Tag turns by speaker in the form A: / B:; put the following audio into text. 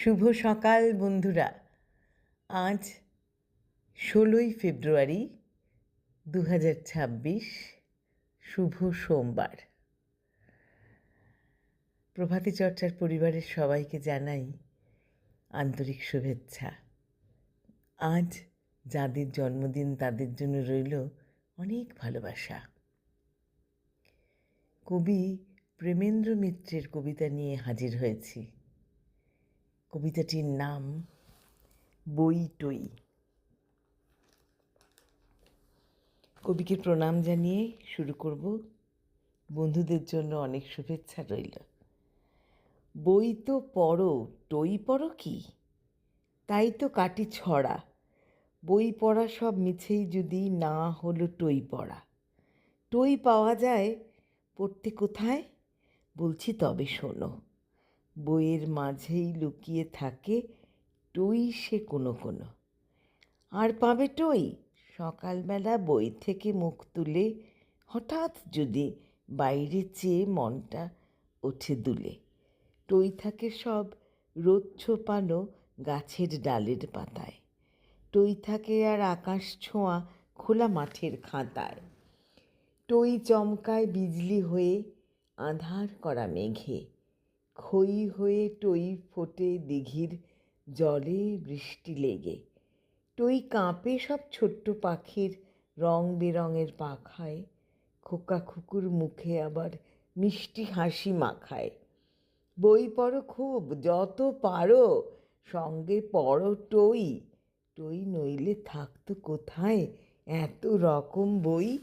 A: শুভ সকাল বন্ধুরা। আজ 16ই ফেব্রুয়ারি 2026, শুভ সোমবার। প্রভাতী চর্চার পরিবারের সবাইকে জানাই আন্তরিক শুভেচ্ছা। আজ যাদের জন্মদিন তাদের জন্য রইল অনেক ভালোবাসা। কবি প্রেমেন্দ্র মিত্রের কবিতা নিয়ে হাজির হয়েছি। কবিতাটির নাম বই টই। কবিকে প্রণাম জানিয়ে শুরু করব। বন্ধুদের জন্য অনেক শুভেচ্ছা রইল। বই তো পড়ো, টই পড়ো কি? তাই তো কাটি ছড়া। বই পড়া সব মিছেই যদি না হলো টই পড়া। টই পাওয়া যায় পড়তে কোথায়? বলছি তবে শোনো। বইয়ের মাঝেই লুকিয়ে থাকে টই সে কোনো কোনো। আর পাবে টই সকালবেলা বই থেকে মুখ তুলে, হঠাৎ যদি বাইরে চেয়ে মনটা ওঠে দুলে। টই থাকে সব রোদ ছোপানো গাছের ডালের পাতায়। টই থাকে আর আকাশ ছোঁয়া খোলা মাঠের খাতায়। টই চমকায় বিজলি হয়ে আঁধার করা মেঘে। খই হয়ে টই ফোটে দিঘির জলে বৃষ্টি লেগে। টই কাঁপে সব ছোট্ট পাখির রং বেরঙের পাখায়। খোকা খুকুর মুখে আবার মিষ্টি হাসি মাখায়। বই পড়ো খুব, যত পারো, সঙ্গে পড়ো টই। টই নইলে থাকতো কোথায় এত রকম বই?